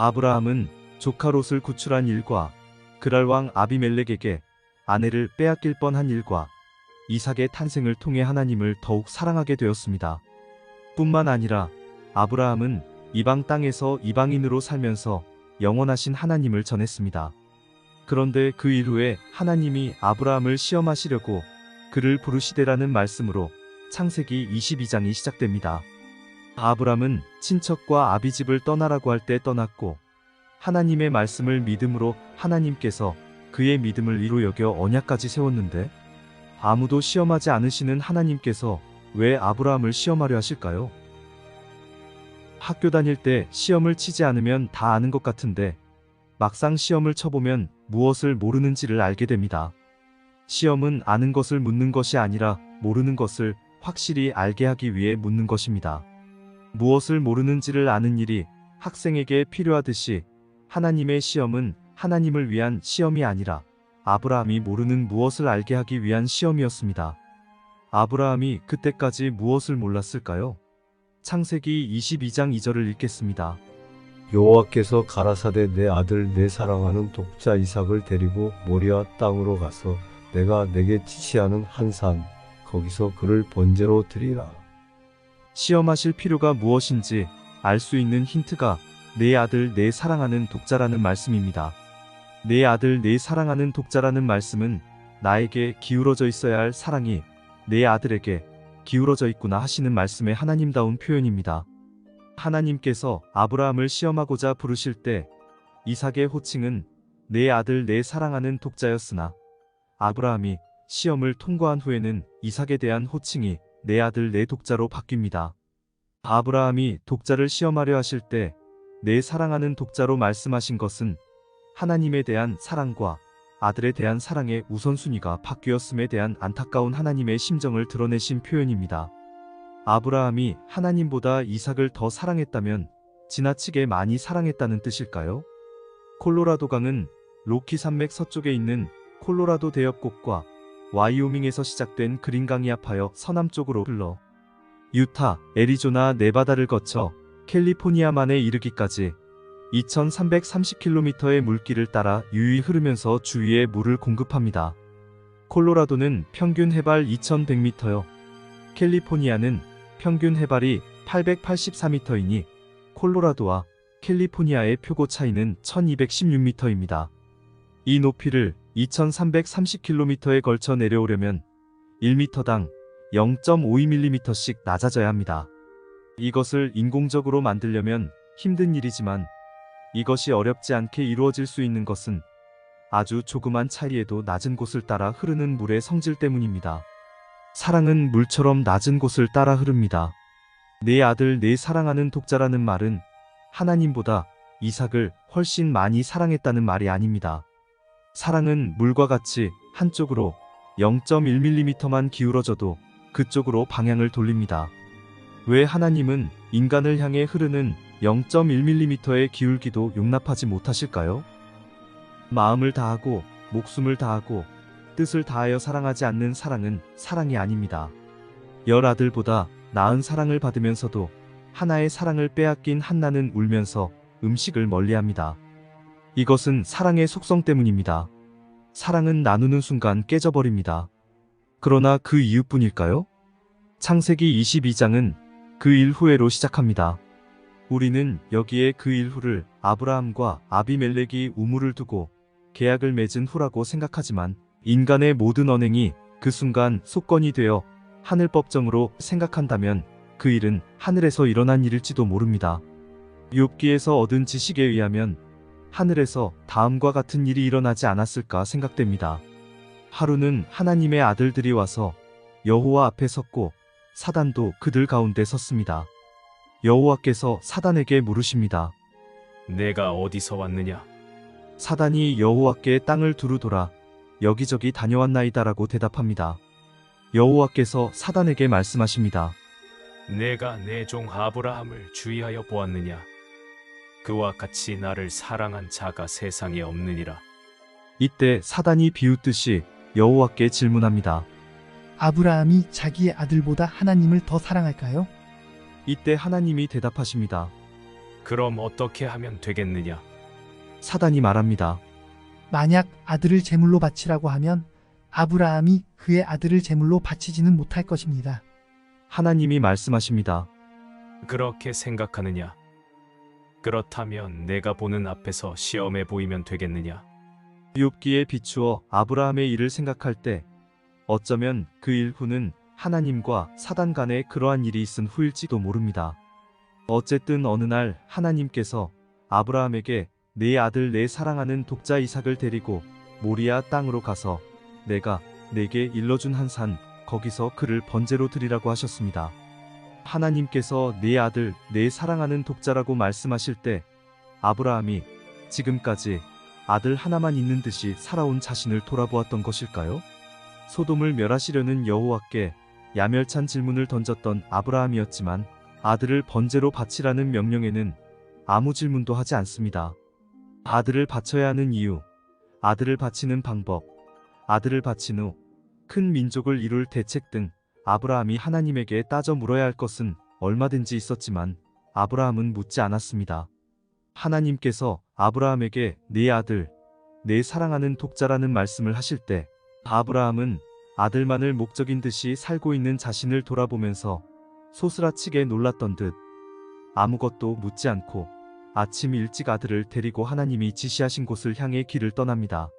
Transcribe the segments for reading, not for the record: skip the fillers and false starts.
아브라함은 조카 롯을 구출한 일과 그랄 왕 아비멜렉에게 아내를 빼앗길 뻔한 일과 이삭의 탄생을 통해 하나님을 더욱 사랑하게 되었습니다. 뿐만 아니라 아브라함은 이방 땅에서 이방인으로 살면서 영원하신 하나님을 전했습니다. 그런데 그 이후에 하나님이 아브라함을 시험하시려고 그를 부르시되라는 말씀으로 창세기 22장이 시작됩니다. 아브라함은 친척과 아비집을 떠나라고 할 때 떠났고 하나님의 말씀을 믿음으로 하나님께서 그의 믿음을 이로 여겨 언약까지 세웠는데 아무도 시험하지 않으시는 하나님께서 왜 아브라함을 시험하려 하실까요? 학교 다닐 때 시험을 치지 않으면 다 아는 것 같은데 막상 시험을 쳐보면 무엇을 모르는지를 알게 됩니다. 시험은 아는 것을 묻는 것이 아니라 모르는 것을 확실히 알게 하기 위해 묻는 것입니다. 무엇을 모르는지를 아는 일이 학생에게 필요하듯이 하나님의 시험은 하나님을 위한 시험이 아니라 아브라함이 모르는 무엇을 알게 하기 위한 시험이었습니다. 아브라함이 그때까지 무엇을 몰랐을까요? 창세기 22장 2절을 읽겠습니다. 여호와께서 가라사대 내 아들 내 사랑하는 독자 이삭을 데리고 모리아 땅으로 가서 내가 내게 지시하는 한 산 거기서 그를 번제로 드리라. 시험하실 필요가 무엇인지 알 수 있는 힌트가 내 아들 내 사랑하는 독자라는 말씀입니다. 내 아들 내 사랑하는 독자라는 말씀은 나에게 기울어져 있어야 할 사랑이 내 아들에게 기울어져 있구나 하시는 말씀의 하나님다운 표현입니다. 하나님께서 아브라함을 시험하고자 부르실 때 이삭의 호칭은 내 아들 내 사랑하는 독자였으나 아브라함이 시험을 통과한 후에는 이삭에 대한 호칭이 내 아들 내 독자로 바뀝니다. 아브라함이 독자를 시험하려 하실 때 내 사랑하는 독자로 말씀하신 것은 하나님에 대한 사랑과 아들에 대한 사랑의 우선순위가 바뀌었음에 대한 안타까운 하나님의 심정을 드러내신 표현입니다. 아브라함이 하나님보다 이삭을 더 사랑했다면 지나치게 많이 사랑했다는 뜻일까요? 콜로라도 강은 로키 산맥 서쪽에 있는 콜로라도 대협곡과 와이오밍에서 시작된 그린강이 합하여 서남쪽으로 흘러 유타, 애리조나, 네바다를 거쳐 캘리포니아만에 이르기까지 2330km의 물길을 따라 유유히 흐르면서 주위에 물을 공급합니다. 콜로라도는 평균 해발 2100m여 캘리포니아는 평균 해발이 884m이니 콜로라도와 캘리포니아의 표고 차이는 1216m입니다. 이 높이를 2330km에 걸쳐 내려오려면 1m당 0.52mm씩 낮아져야 합니다. 이것을 인공적으로 만들려면 힘든 일이지만 이것이 어렵지 않게 이루어질 수 있는 것은 아주 조그만 차이에도 낮은 곳을 따라 흐르는 물의 성질 때문입니다. 사랑은 물처럼 낮은 곳을 따라 흐릅니다. 내 아들 내 사랑하는 독자라는 말은 하나님보다 이삭을 훨씬 많이 사랑했다는 말이 아닙니다. 사랑은 물과 같이 한쪽으로 0.1mm만 기울어져도 그쪽으로 방향을 돌립니다. 왜 하나님은 인간을 향해 흐르는 0.1mm의 기울기도 용납하지 못하실까요? 마음을 다하고 목숨을 다하고 뜻을 다하여 사랑하지 않는 사랑은 사랑이 아닙니다. 열 아들보다 나은 사랑을 받으면서도 하나의 사랑을 빼앗긴 한나는 울면서 음식을 멀리합니다. 이것은 사랑의 속성 때문입니다. 사랑은 나누는 순간 깨져버립니다. 그러나 그 이유뿐일까요? 창세기 22장은 그 일 후에로 시작합니다. 우리는 여기에 그 일 후를 아브라함과 아비멜렉이 우물을 두고 계약을 맺은 후라고 생각하지만 인간의 모든 언행이 그 순간 속건이 되어 하늘법정으로 생각한다면 그 일은 하늘에서 일어난 일일지도 모릅니다. 욥기에서 얻은 지식에 의하면 하늘에서 다음과 같은 일이 일어나지 않았을까 생각됩니다. 하루는 하나님의 아들들이 와서 여호와 앞에 섰고 사단도 그들 가운데 섰습니다. 여호와께서 사단에게 물으십니다. 내가 어디서 왔느냐? 사단이 여호와께 땅을 두루 돌아 여기저기 다녀왔나이다라고 대답합니다. 여호와께서 사단에게 말씀하십니다. 내가 내 종 아브라함을 주의하여 보았느냐? 그와 같이 나를 사랑한 자가 세상에 없느니라. 이때 사단이 비웃듯이 여호와께 질문합니다. 아브라함이 자기의 아들보다 하나님을 더 사랑할까요? 이때 하나님이 대답하십니다. 그럼 어떻게 하면 되겠느냐? 사단이 말합니다. 만약 아들을 제물로 바치라고 하면 아브라함이 그의 아들을 제물로 바치지는 못할 것입니다. 하나님이 말씀하십니다. 그렇게 생각하느냐? 그렇다면 내가 보는 앞에서 시험해 보이면 되겠느냐? 욥기에 비추어 아브라함의 일을 생각할 때 어쩌면 그 일 후는 하나님과 사단 간에 그러한 일이 있은 후일지도 모릅니다. 어쨌든 어느 날 하나님께서 아브라함에게 내 아들 내 사랑하는 독자 이삭을 데리고 모리아 땅으로 가서 내가 내게 일러준 한 산 거기서 그를 번제로 드리라고 하셨습니다. 하나님께서 내 아들 내 사랑하는 독자라고 말씀하실 때 아브라함이 지금까지 아들 하나만 있는 듯이 살아온 자신을 돌아보았던 것일까요? 소돔을 멸하시려는 여호와께 야멸찬 질문을 던졌던 아브라함이었지만 아들을 번제로 바치라는 명령에는 아무 질문도 하지 않습니다. 아들을 바쳐야 하는 이유, 아들을 바치는 방법, 아들을 바친 후 큰 민족을 이룰 대책 등 아브라함이 하나님에게 따져 물어야 할 것은 얼마든지 있었지만 아브라함은 묻지 않았습니다. 하나님께서 아브라함에게 네 아들, 내 사랑하는 독자라는 말씀을 하실 때 아브라함은 아들만을 목적인 듯이 살고 있는 자신을 돌아보면서 소스라치게 놀랐던 듯 아무것도 묻지 않고 아침 일찍 아들을 데리고 하나님이 지시하신 곳을 향해 길을 떠납니다.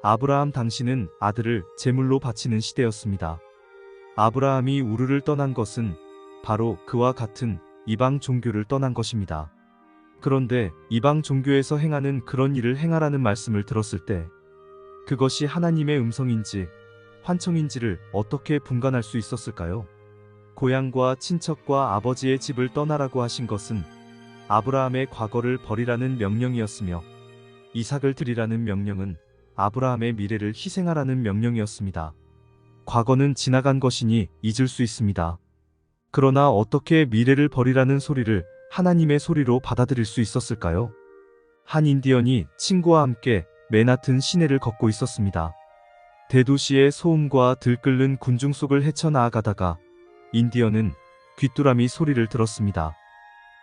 아브라함 당시는 아들을 제물로 바치는 시대였습니다. 아브라함이 우르를 떠난 것은 바로 그와 같은 이방 종교를 떠난 것입니다. 그런데 이방 종교에서 행하는 그런 일을 행하라는 말씀을 들었을 때 그것이 하나님의 음성인지 환청인지를 어떻게 분간할 수 있었을까요? 고향과 친척과 아버지의 집을 떠나라고 하신 것은 아브라함의 과거를 버리라는 명령이었으며 이삭을 드리라는 명령은 아브라함의 미래를 희생하라는 명령이었습니다. 과거는 지나간 것이니 잊을 수 있습니다. 그러나 어떻게 미래를 버리라는 소리를 하나님의 소리로 받아들일 수 있었을까요? 한 인디언이 친구와 함께 맨하튼 시내를 걷고 있었습니다. 대도시의 소음과 들끓는 군중 속을 헤쳐나아가다가 인디언은 귀뚜라미 소리를 들었습니다.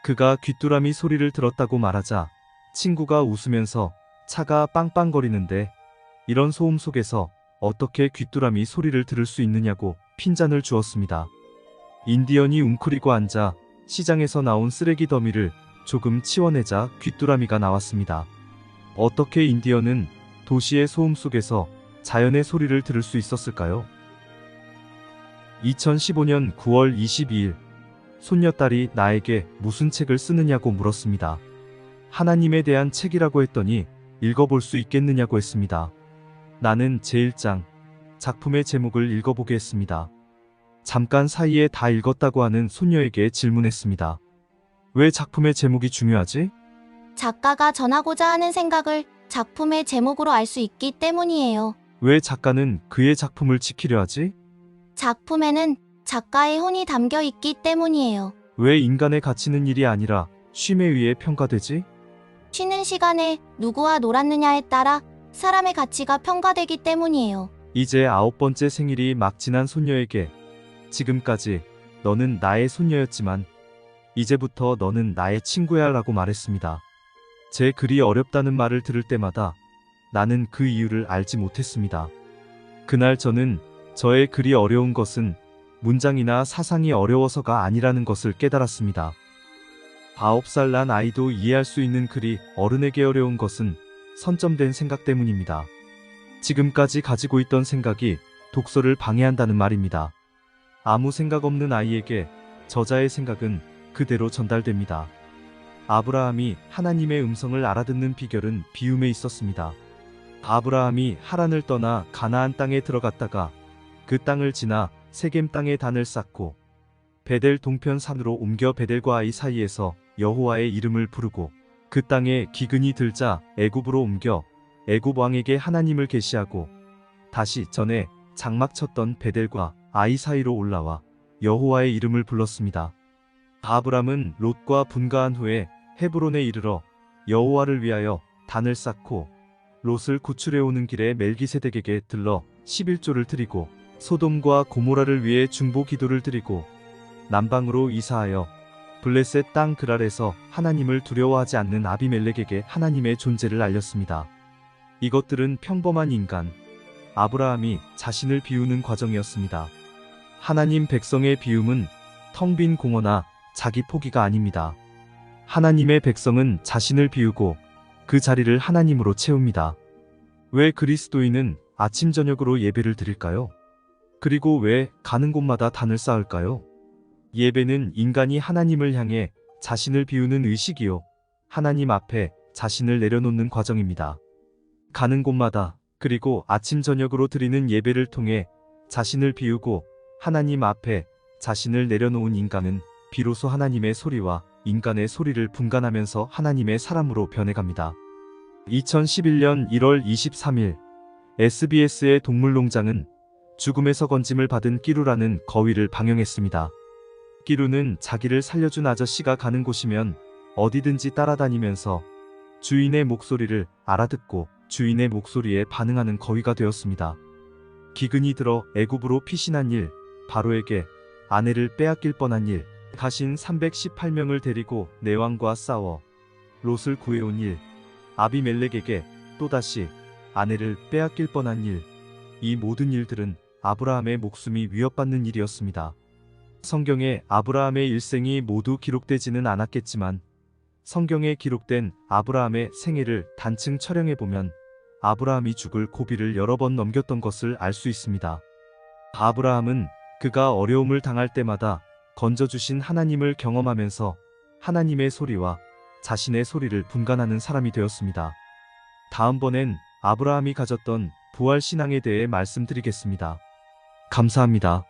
그가 귀뚜라미 소리를 들었다고 말하자 친구가 웃으면서 차가 빵빵거리는데 이런 소음 속에서 어떻게 귀뚜라미 소리를 들을 수 있느냐고 핀잔을 주었습니다. 인디언이 웅크리고 앉아 시장에서 나온 쓰레기 더미를 조금 치워내자 귀뚜라미가 나왔습니다. 어떻게 인디언은 도시의 소음 속에서 자연의 소리를 들을 수 있었을까요? 2015년 9월 22일 손녀딸이 나에게 무슨 책을 쓰느냐고 물었습니다. 하나님에 대한 책이라고 했더니 읽어볼 수 있겠느냐고 했습니다. 나는 제1장 작품의 제목을 읽어보게 했습니다. 잠깐 사이에 다 읽었다고 하는 손녀에게 질문했습니다. 왜 작품의 제목이 중요하지? 작가가 전하고자 하는 생각을 작품의 제목으로 알 수 있기 때문이에요. 왜 작가는 그의 작품을 지키려 하지? 작품에는 작가의 혼이 담겨 있기 때문이에요. 왜 인간의 가치는 일이 아니라 쉼에 의해 평가되지? 쉬는 시간에 누구와 놀았느냐에 따라 사람의 가치가 평가되기 때문이에요. 이제 9번째 생일이 막 지난 손녀에게 지금까지 너는 나의 손녀였지만 이제부터 너는 나의 친구야 라고 말했습니다. 제 글이 어렵다는 말을 들을 때마다 나는 그 이유를 알지 못했습니다. 그날 저는 저의 글이 어려운 것은 문장이나 사상이 어려워서가 아니라는 것을 깨달았습니다. 9살 난 아이도 이해할 수 있는 글이 어른에게 어려운 것은 선점된 생각 때문입니다. 지금까지 가지고 있던 생각이 독서를 방해한다는 말입니다. 아무 생각 없는 아이에게 저자의 생각은 그대로 전달됩니다. 아브라함이 하나님의 음성을 알아듣는 비결은 비움에 있었습니다. 아브라함이 하란을 떠나 가나안 땅에 들어갔다가 그 땅을 지나 세겜 땅에 단을 쌓고 베델 동편 산으로 옮겨 베델과 아이 사이에서 여호와의 이름을 부르고 그 땅에 기근이 들자 애굽으로 옮겨 애굽 왕에게 하나님을 계시하고 다시 전에 장막 쳤던 베델과 아이 사이로 올라와 여호와의 이름을 불렀습니다. 아브람은 롯과 분가한 후에 헤브론에 이르러 여호와를 위하여 단을 쌓고 롯을 구출해 오는 길에 멜기세덱에게 들러 11조를 드리고 소돔과 고모라를 위해 중보 기도를 드리고 남방으로 이사하여 블레셋 땅 그랄에서 하나님을 두려워하지 않는 아비멜렉에게 하나님의 존재를 알렸습니다. 이것들은 평범한 인간, 아브라함이 자신을 비우는 과정이었습니다. 하나님 백성의 비움은 텅 빈 공허나 자기 포기가 아닙니다. 하나님의 백성은 자신을 비우고 그 자리를 하나님으로 채웁니다. 왜 그리스도인은 아침 저녁으로 예배를 드릴까요? 그리고 왜 가는 곳마다 단을 쌓을까요? 예배는 인간이 하나님을 향해 자신을 비우는 의식이요, 하나님 앞에 자신을 내려놓는 과정입니다. 가는 곳마다 그리고 아침 저녁으로 드리는 예배를 통해 자신을 비우고 하나님 앞에 자신을 내려놓은 인간은 비로소 하나님의 소리와 인간의 소리를 분간하면서 하나님의 사람으로 변해갑니다. 2011년 1월 23일 SBS의 동물농장은 죽음에서 건짐을 받은 끼루라는 거위를 방영했습니다. 끼루는 자기를 살려준 아저씨가 가는 곳이면 어디든지 따라다니면서 주인의 목소리를 알아듣고 주인의 목소리에 반응하는 거위가 되었습니다. 기근이 들어 애굽으로 피신한 일, 바로에게 아내를 빼앗길 뻔한 일, 가신 318명을 데리고 내왕과 싸워 롯을 구해온 일, 아비멜렉에게 또다시 아내를 빼앗길 뻔한 일, 이 모든 일들은 아브라함의 목숨이 위협받는 일이었습니다. 성경에 아브라함의 일생이 모두 기록되지는 않았겠지만 성경에 기록된 아브라함의 생애를 단층 촬영해보면 아브라함이 죽을 고비를 여러 번 넘겼던 것을 알 수 있습니다. 아브라함은 그가 어려움을 당할 때마다 건져주신 하나님을 경험하면서 하나님의 소리와 자신의 소리를 분간하는 사람이 되었습니다. 다음번엔 아브라함이 가졌던 부활신앙에 대해 말씀드리겠습니다. 감사합니다.